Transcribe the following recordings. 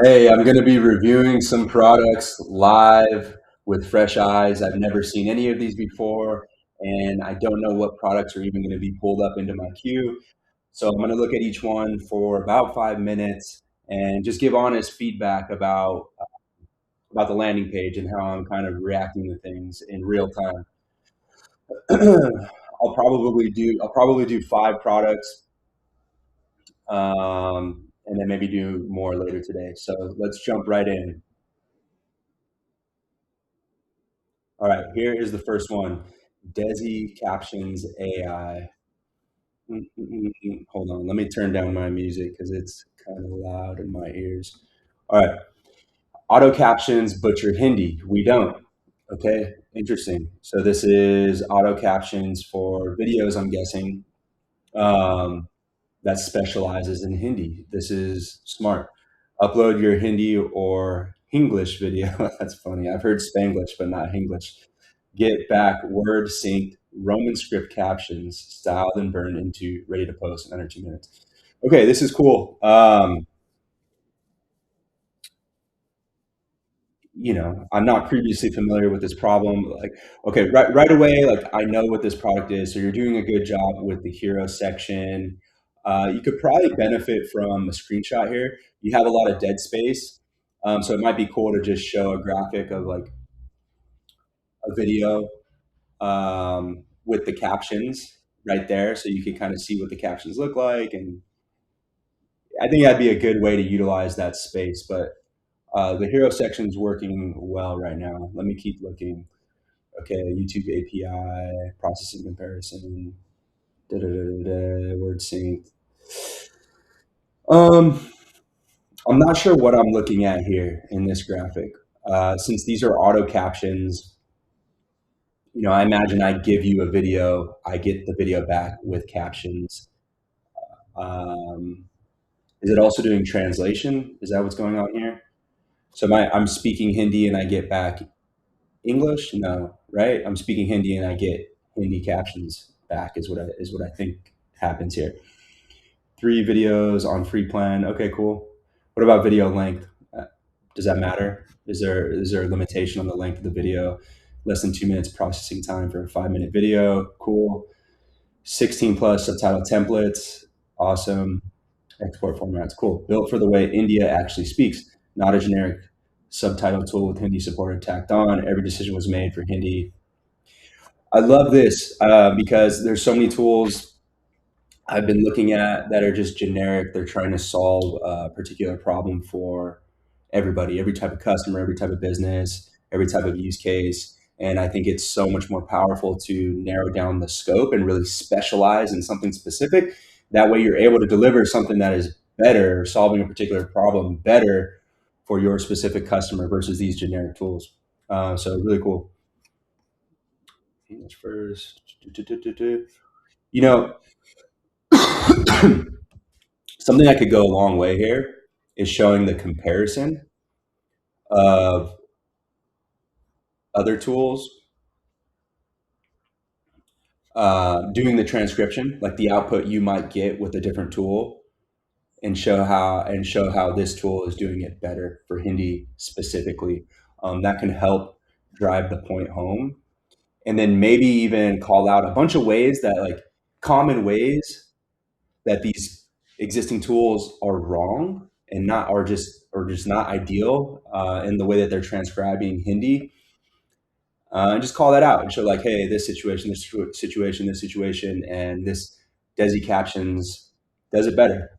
Hey, I'm going to be reviewing some products live with fresh eyes. I've never seen any of these before, and I don't know what products are even going to be pulled up into my queue. So I'm going to look at each one for about 5 minutes and just give honest feedback about the landing page and how I'm kind of reacting to things in real time. I'll probably do 5 products, and then maybe do more later today. So let's jump right in. All right, here is the first one. Desi Captions AI. Hold on, let me turn down my music because it's kind of loud in my ears. All right, auto captions butcher Hindi. We don't. Okay, interesting. So this is auto captions for videos, I'm guessing, um, that specializes in Hindi. This is smart. Upload your Hindi or English video. That's funny. I've heard Spanglish, but not English. Get back word synced Roman script captions, styled and burned into ready to post in under 2 minutes. Okay, this is cool. I'm not previously familiar with this problem. Like, okay, right away, like I know what this product is. So you're doing a good job with the hero section. You could probably benefit from a screenshot here. You have a lot of dead space, so it might be cool to just show a graphic of like a video with the captions right there, so you can kind of see what the captions look like. And I think that'd be a good way to utilize that space. But the hero section is working well right now. Let me keep looking. Okay, YouTube API, processing comparison, word sync. Um, I'm not sure what I'm looking at here in this graphic. Since these are auto captions, I imagine I give you a video, I get the video back with captions. Um, is it also doing translation? Is that what's going on here? So I'm speaking Hindi and I get back English? No, right? I'm speaking Hindi and I get Hindi captions back is what I think happens here. 3 videos on free plan. Okay, cool. What about video length? Does that matter? Is there a limitation on the length of the video? Less than 2 minutes processing time for a 5-minute video. Cool. 16 plus subtitle templates. Awesome. Export formats. Cool. Built for the way India actually speaks, not a generic subtitle tool with Hindi supported tacked on. Every decision was made for Hindi. I love this because there's so many tools I've been looking at that are just generic. They're trying to solve a particular problem for everybody, every type of customer, every type of business, every type of use case. And I think it's so much more powerful to narrow down the scope and really specialize in something specific. That way, you're able to deliver something that is better, solving a particular problem better for your specific customer versus these generic tools. So, really cool. English first. You know, something that could go a long way here is showing the comparison of other tools, doing the transcription, like the output you might get with a different tool, and show how this tool is doing it better for Hindi specifically. That can help drive the point home, and then maybe even call out a bunch of ways that like common ways that these existing tools are wrong and not or just not ideal in the way that they're transcribing Hindi, and just call that out and show like, hey, this situation, and this Desi captions does it better.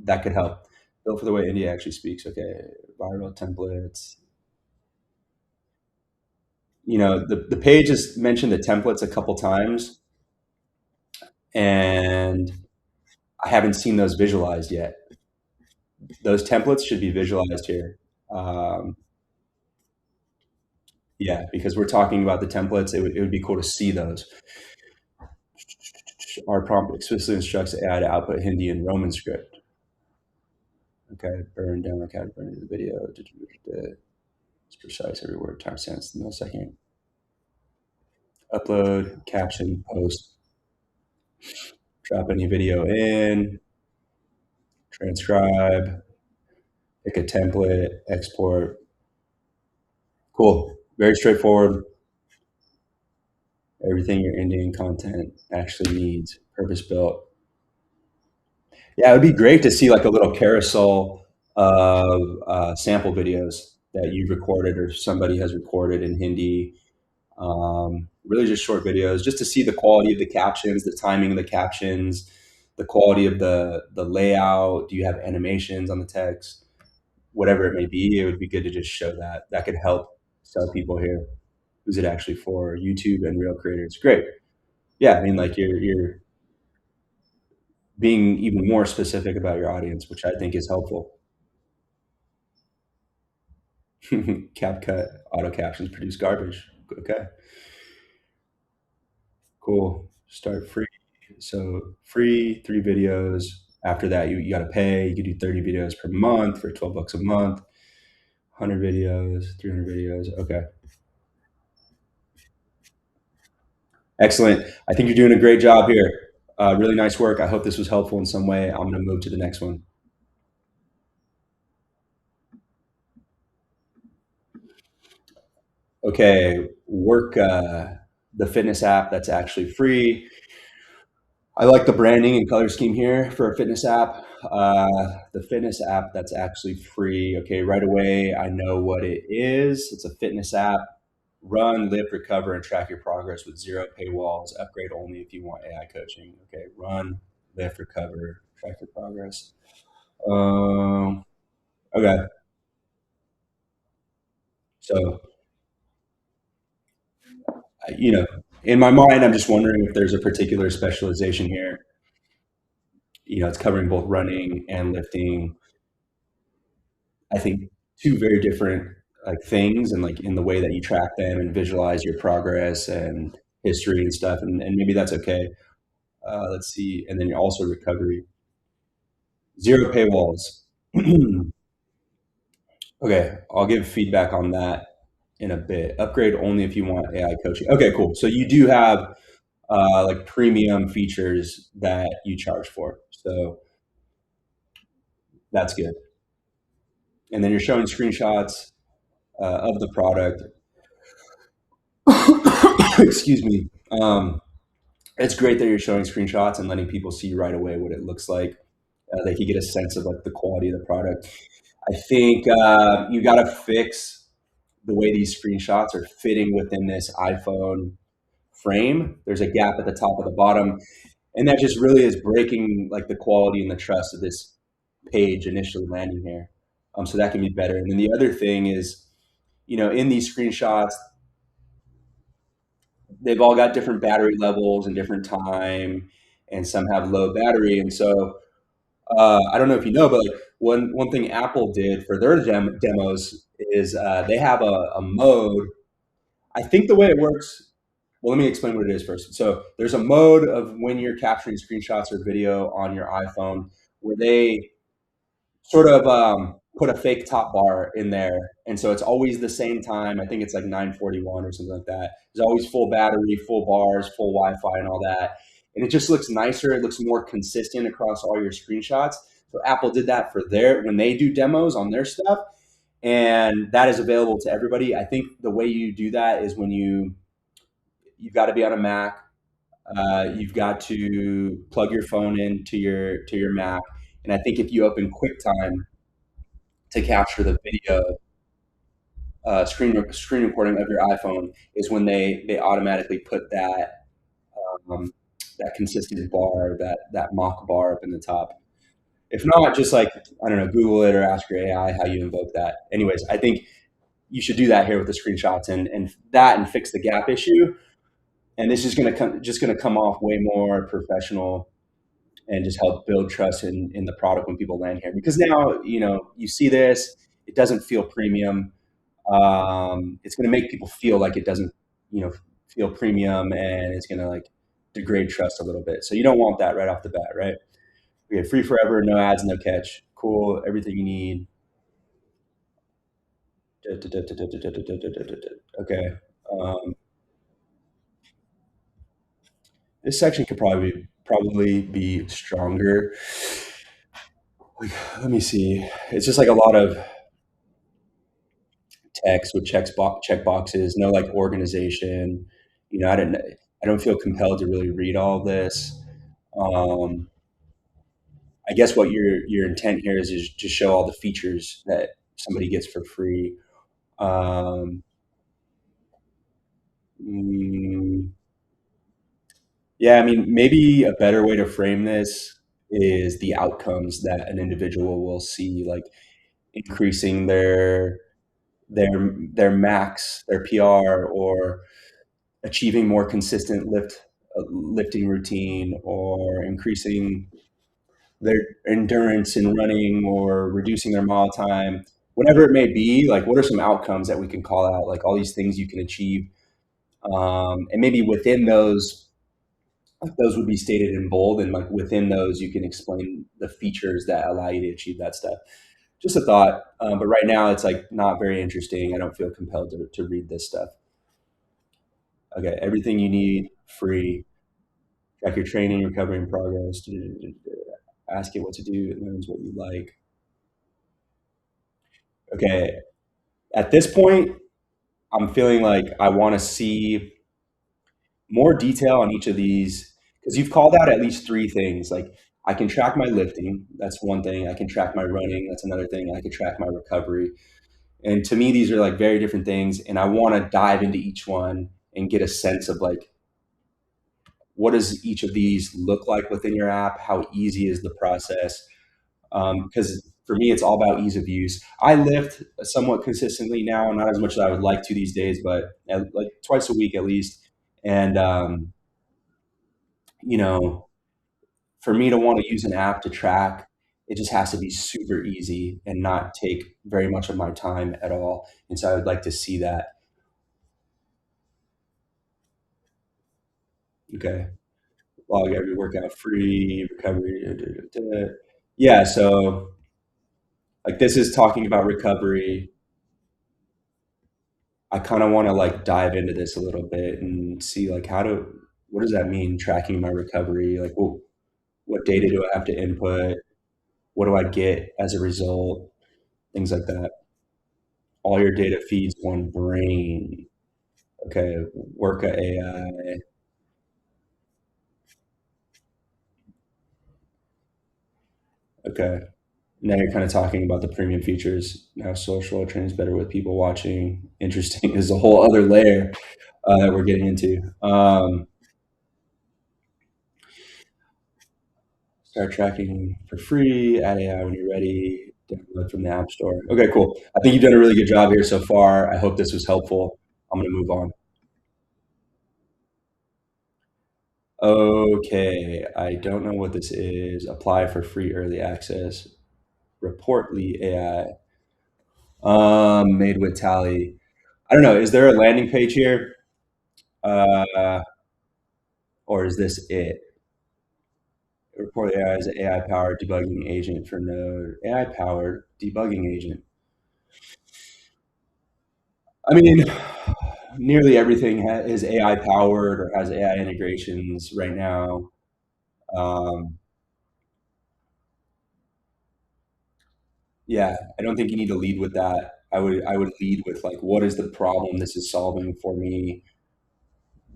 That could help. Built for the way India actually speaks. Okay, viral templates. The page has mentioned the templates a couple times, and I haven't seen those visualized yet. Those templates should be visualized here. Um, yeah, because we're talking about the templates, it would be cool to see those. Our prompt explicitly instructs AI to output Hindi and Roman script. Okay, burn down the cat, burn into the video. It's precise every word, timestamps, millisecond. Upload, caption, post, drop any video in, transcribe, Pick a template, export. Cool. Very straightforward. Everything your Indian content actually needs, purpose built. Yeah, it would be great to see like a little carousel of sample videos that you've recorded or somebody has recorded in Hindi. Really just short videos, just to see the quality of the captions, the timing of the captions, the quality of the layout. Do you have animations on the text? Whatever it may be, it would be good to just show that. That could help sell people here. Who's it actually for? YouTube and real creators. Great. Yeah, I mean, like you're being even more specific about your audience, which I think is helpful. CapCut auto captions produce garbage. Okay, cool. Start free. So free, 3 videos. After that, you got to pay. You can do 30 videos per month for $12 a month. 100 videos, 300 videos. Okay, excellent. I think you're doing a great job here. Really nice work. I hope this was helpful in some way. I'm going to move to the next one. Okay, work the fitness app that's actually free. I like the branding and color scheme here for a fitness app. The fitness app that's actually free. Okay, right away, I know what it is. It's a fitness app. Run, lift, recover, and track your progress with zero paywalls. Upgrade only if you want AI coaching. Okay, run, lift, recover, track your progress. Um, okay, so you know, in my mind, I'm just wondering if there's a particular specialization here. It's covering both running and lifting. I think two very different like things, and like in the way that you track them and visualize your progress and history and stuff, and maybe that's okay. Let's see, and then also recovery, zero paywalls. Okay, I'll give feedback on that in a bit. Upgrade only if you want AI coaching. Okay, cool. So you do have like premium features that you charge for, so that's good. And then you're showing screenshots of the product. Excuse me. It's great that you're showing screenshots and letting people see right away what it looks like. They can get a sense of like the quality of the product. I think you got to fix the way these screenshots are fitting within this iPhone frame. There's a gap at the top of the bottom, and that just really is breaking like the quality and the trust of this page initially landing here. So that can be better. And then the other thing is, in these screenshots, they've all got different battery levels and different time, and some have low battery. And so I don't know if you know, but like one thing Apple did for their demos is they have a mode. I think the way it works. Well, let me explain what it is first. So there's a mode of when you're capturing screenshots or video on your iPhone where they sort of put a fake top bar in there, and so it's always the same time. I think it's like 9:41 or something like that. There's always full battery, full bars, full Wi-Fi, and all that, and it just looks nicer. It looks more consistent across all your screenshots. So Apple did that for their when they do demos on their stuff, and that is available to everybody. I think the way you do that is when you've got to be on a Mac. You've got to plug your phone into your Mac, and I think if you open QuickTime to capture the video screen recording of your iPhone is when they automatically put um, that consistent bar, that mock bar up in the top. If not, just like I don't know, Google it or ask your AI how you invoke that. Anyways, I think you should do that here with the screenshots and fix the gap issue. And this is gonna come off way more professional and just help build trust in the product when people land here. Because now you see this, it doesn't feel premium. It's going to make people feel like it doesn't, feel premium, and it's going to like degrade trust a little bit. So you don't want that right off the bat, right? Okay, free forever, no ads, no catch. Cool, everything you need. Okay. Um, this section could probably be stronger. Like, let me see. It's just like a lot of text with check boxes, no like organization. I don't feel compelled to really read all of this. Um, I guess what your intent here is to show all the features that somebody gets for free. Um, mm, yeah, I mean, maybe a better way to frame this is the outcomes that an individual will see, like increasing their max, their PR, or achieving more consistent lifting routine, or increasing their endurance in running, or reducing their mile time, whatever it may be. Like, what are some outcomes that we can call out? Like all these things you can achieve, and maybe within those, like, those would be stated in bold, and like within those, you can explain the features that allow you to achieve that stuff. Just a thought, but right now it's like not very interesting. I don't feel compelled to read this stuff. Okay, everything you need free. Track your training, recovery, and progress. Ask it what to do. It learns what you like. Okay, at this point, I'm feeling like I want to see more detail on each of these, because you've called out at least three things. Like, I can track my lifting. That's one thing. I can track my running. That's another thing. I can track my recovery. And to me, these are like very different things. And I want to dive into each one and get a sense of like, what does each of these look like within your app? How easy is the process? Because for me, it's all about ease of use. I lift somewhat consistently now, not as much as I would like to these days, but like twice a week at least. And you know, for me to want to use an app to track, it just has to be super easy and not take very much of my time at all. And so I would like to see that. Okay, log every workout free, recovery. Yeah, so like this is talking about recovery. I kind of want to like dive into this a little bit and see like what does that mean, tracking my recovery? Like, well, what data do I have to input? What do I get as a result? Things like that. All your data feeds one brain. Okay, Worka AI. Okay, now you're kind of talking about the premium features. Now social trains better with people watching. Interesting. There's a whole other layer that we're getting into. Start tracking for free. Add AI when you're ready. Download from the App Store. Okay, cool. I think you've done a really good job here so far. I hope this was helpful. I'm going to move on. Okay, I don't know what this is. Apply for free early access. Reportly AI. Made with Tally. I don't know. Is there a landing page here, or is this it? Reportly AI is an AI powered debugging agent for Node. AI powered debugging agent. I mean, nearly everything is AI powered or has AI integrations right now. Um, yeah, I don't think you need to lead with that. I would lead with like, what is the problem this is solving for me?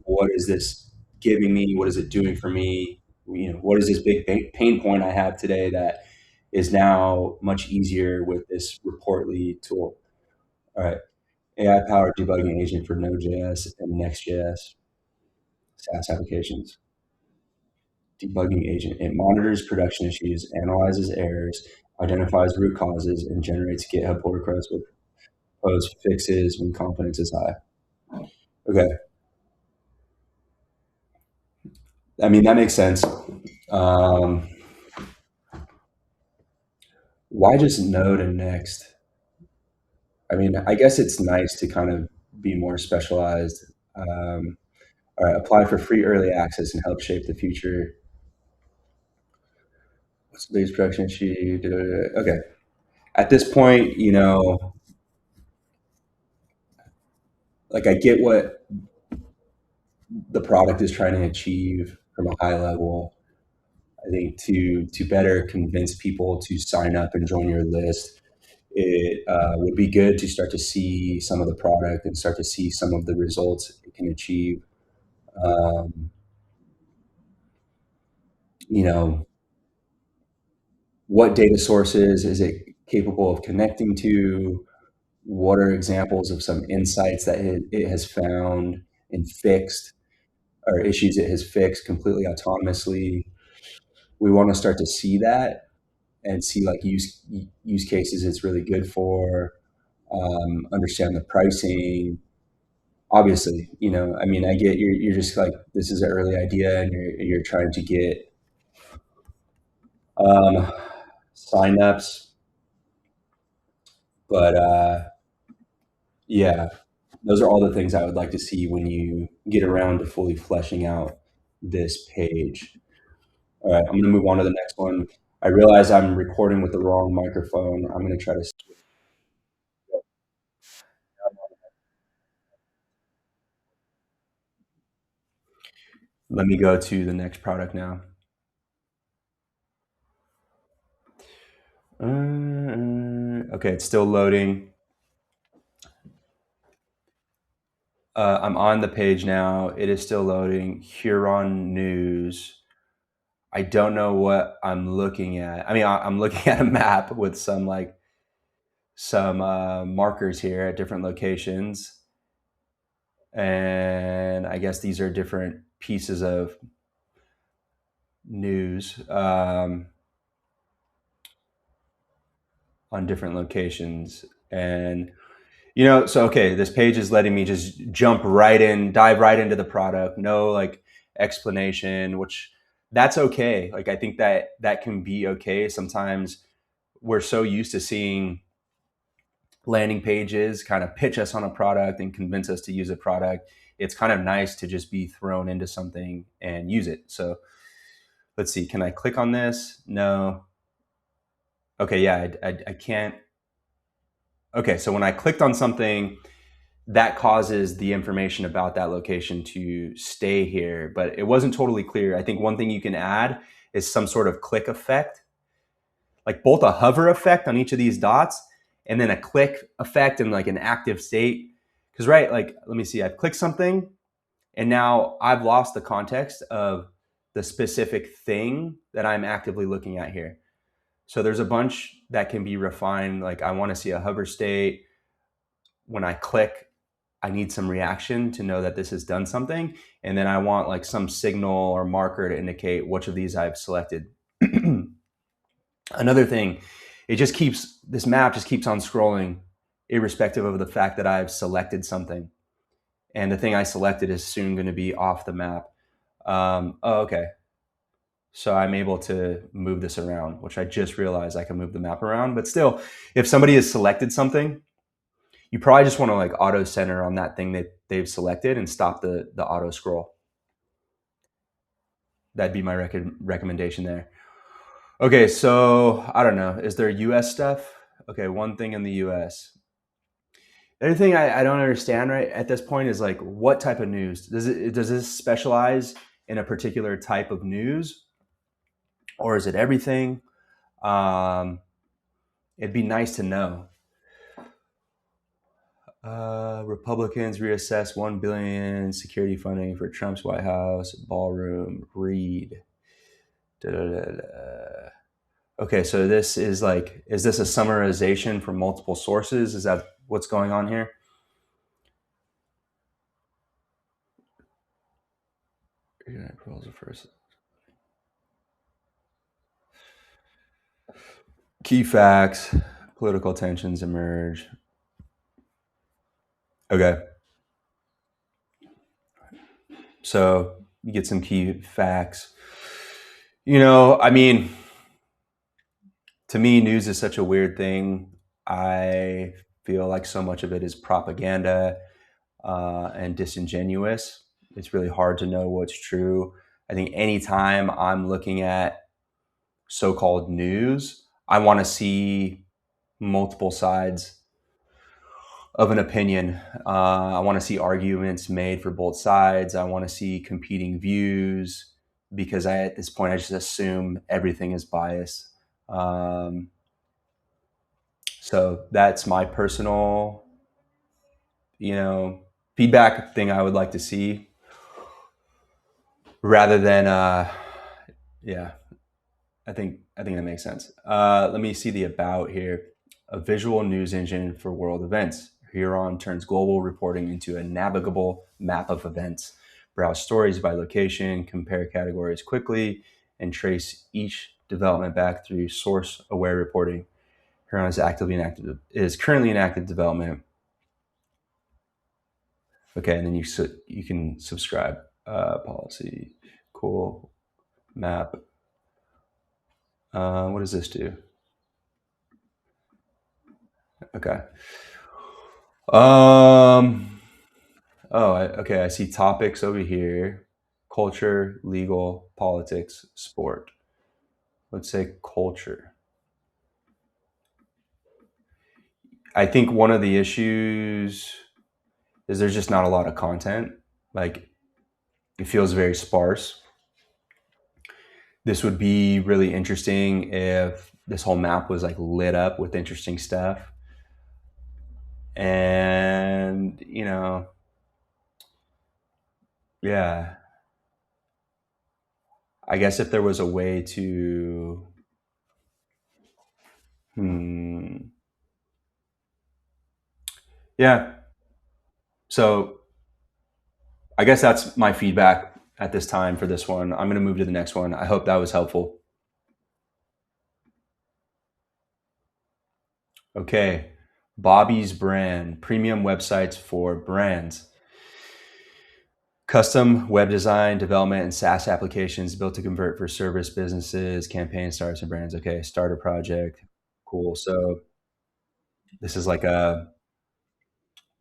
What is this giving me? What is it doing for me? What is this big pain point I have today that is now much easier with this Reportly tool? All right, AI powered debugging agent for Node.js and Next.js SaaS applications. Debugging agent. It monitors production issues, analyzes errors, identifies root causes, and generates GitHub pull requests with proposed fixes when confidence is high. Okay, I mean that makes sense. Um, why just Node and Next? I mean, I guess it's nice to kind of be more specialized. Um, all right, apply for free early access and help shape the future. What's the latest production issue? Okay, at this point, like I get what the product is trying to achieve from a high level. I think to better convince people to sign up and join your list, it would be good to start to see some of the product and start to see some of the results it can achieve. Um, you know, what data sources is it capable of connecting to? What are examples of some insights that it has found and fixed, or issues it has fixed completely autonomously? We want to start to see that and see like use cases it's really good for. Understand the pricing. Obviously, I mean, I get you're just like, this is an early idea, and you're trying to get um, signups, but yeah, those are all the things I would like to see when you get around to fully fleshing out this page. All right, I'm going to move on to the next one. I realize I'm recording with the wrong microphone. I'm going to try to let me go to the next product now. Okay, it's still loading. I'm on the page now. It is still loading. Huron News. I don't know what I'm looking at. I mean, I'm looking at a map with some markers here at different locations, and I guess these are different pieces of news on different locations. And so okay, this page is letting me just dive right into the product, no like explanation, which that's okay. Like, I think that can be okay. Sometimes we're so used to seeing landing pages kind of pitch us on a product and convince us to use a product. It's kind of nice to just be thrown into something and use it. So let's see, can I click on this? No. Okay, yeah, I can't. Okay, so when I clicked on something, that causes the information about that location to stay here, but it wasn't totally clear. I think one thing you can add is some sort of click effect, like both a hover effect on each of these dots and then a click effect in like an active state. Because, right, like, let me see, I've clicked something and now I've lost the context of the specific thing that I'm actively looking at here. So there's a bunch that can be refined. Like, I want to see a hover state. When I click, I need some reaction to know that this has done something. And then I want like some signal or marker to indicate which of these I've selected. Another thing, this map just keeps on scrolling irrespective of the fact that I've selected something. And the thing I selected is soon going to be off the map. Okay. So I'm able to move this around, which I just realized I can move the map around. But still, if somebody has selected something, you probably just want to like auto center on that thing that they've selected and stop the auto scroll. That'd be my recommendation there. Okay, so I don't know. Is there US stuff? Okay, one thing in the US. The other thing I don't understand right at this point is like, what type of news? Does this specialize in a particular type of news? Or is it everything? It'd be nice to know. Republicans reassess $1 billion security funding for Trump's White House ballroom. Read. Okay, so this is like, is this a summarization from multiple sources? Is that what's going on here? Key facts, political tensions emerge. Okay. So you get some key facts. I mean, to me, news is such a weird thing. I feel like so much of it is propaganda and disingenuous. It's really hard to know what's true. I think anytime I'm looking at so-called news, I want to see multiple sides of an opinion. I want to see arguments made for both sides. I want to see competing views. because at this point I just assume everything is biased. Um, so that's my personal, you know, feedback thing I would like to see, rather than yeah. I think that makes sense. Let me see the about here. A visual news engine for world events. Huron turns global reporting into a navigable map of events. Browse stories by location, compare categories quickly, and trace each development back through source-aware reporting. Huron is currently in active development. Okay, and then you can subscribe. Policy, cool, map. What does this do? Okay. Um. Okay. I see topics over here: culture, legal, politics, sport. Let's say culture. I think one of the issues is there's just not a lot of content. Like, it feels very sparse. This would be really interesting if this whole map was like lit up with interesting stuff. And, yeah, I guess if there was a way to, hmm, yeah. So I guess that's my feedback at this time for this one. I'm going to move to the next one. I hope that was helpful. Okay. Bobby's brand, premium websites for brands. Custom web design, development, and SaaS applications built to convert for service businesses, campaign startups, and brands. Okay, start a project. Cool. So this is like a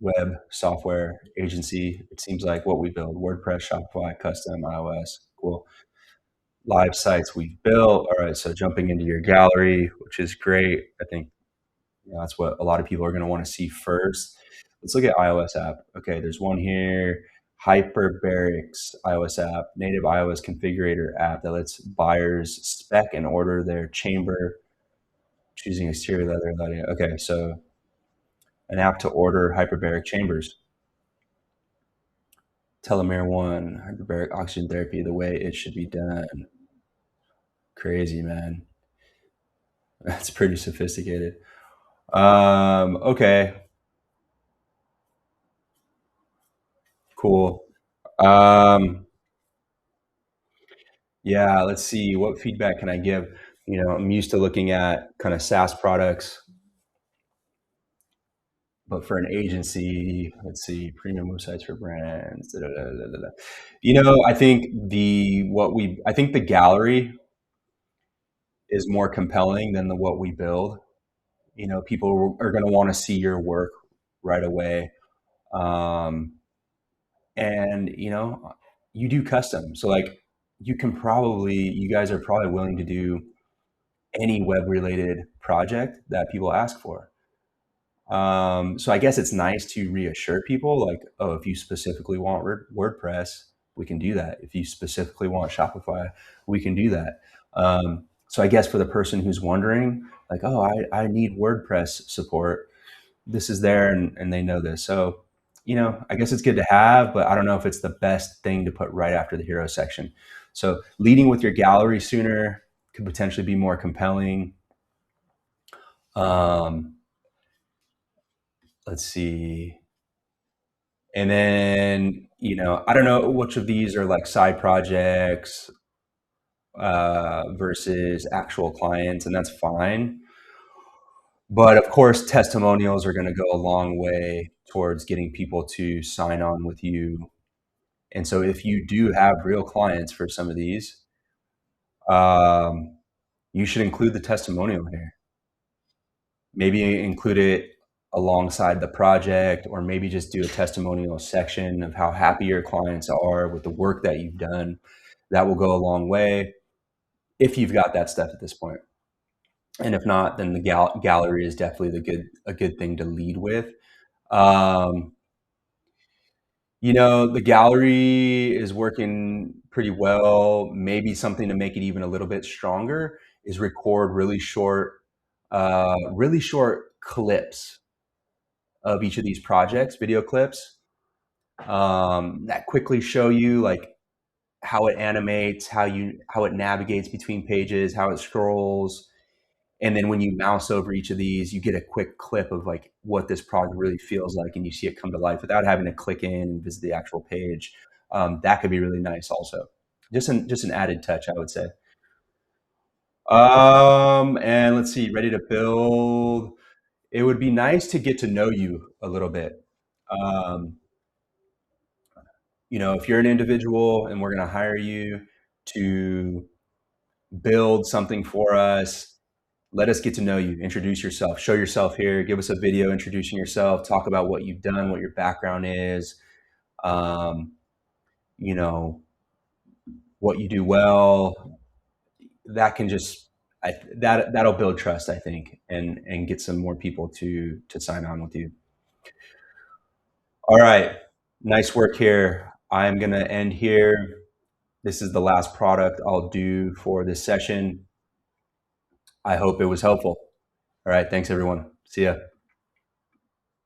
web software agency. It seems like what we build: WordPress, Shopify, custom, iOS. Cool. Live sites we've built. All right. So jumping into your gallery, which is great. I think that's what a lot of people are going to want to see first. Let's look at iOS app. Okay, there's one here. Hyperbarics iOS app, native iOS configurator app that lets buyers spec and order their chamber, choosing exterior leather lighting. Okay, so an app to order hyperbaric chambers. Telomere 1, hyperbaric oxygen therapy, the way it should be done. Crazy, man. That's pretty sophisticated. Okay, cool. Yeah, let's see. What feedback can I give? I'm used to looking at kind of SaaS products, but for an agency, let's see, premium websites for brands. Da, da, da, da, da, da. I think the gallery is more compelling than the what we build. People are going to want to see your work right away. Um, and you do custom, so like you guys are probably willing to do any web related project that people ask for. So I guess it's nice to reassure people like, oh, if you specifically want WordPress, we can do that. If you specifically want Shopify, we can do that. So I guess for the person who's wondering, like, oh, I need WordPress support, this is there, and they know this. So, I guess it's good to have, but I don't know if it's the best thing to put right after the hero section. So leading with your gallery sooner could potentially be more compelling. Um, let's see. And then, I don't know which of these are like side projects versus actual clients, and that's fine. But of course, testimonials are going to go a long way towards getting people to sign on with you. And so if you do have real clients for some of these, um, you should include the testimonial here. Maybe include it alongside the project, or maybe just do a testimonial section of how happy your clients are with the work that you've done. That will go a long way if you've got that stuff at this point. And if not, then the gallery is definitely a good thing to lead with. Um, The gallery is working pretty well. Maybe something to make it even a little bit stronger is record really short clips of each of these projects, video clips, that quickly show you like how it animates, how it navigates between pages, how it scrolls. And then when you mouse over each of these, you get a quick clip of like what this project really feels like, and you see it come to life without having to click in and visit the actual page. That could be really nice, also. Just an added touch, I would say. And let's see, ready to build. It would be nice to get to know you a little bit. Um, if you're an individual and we're going to hire you to build something for us, let us get to know you. Introduce yourself. Show yourself here. Give us a video introducing yourself. Talk about what you've done, what your background is, um, you know, what you do well. That can just that'll build trust, I think, and get some more people to sign on with you. All right, nice work here. I'm gonna end here. This is the last product I'll do for this session. I hope it was helpful. All right, thanks everyone. See ya.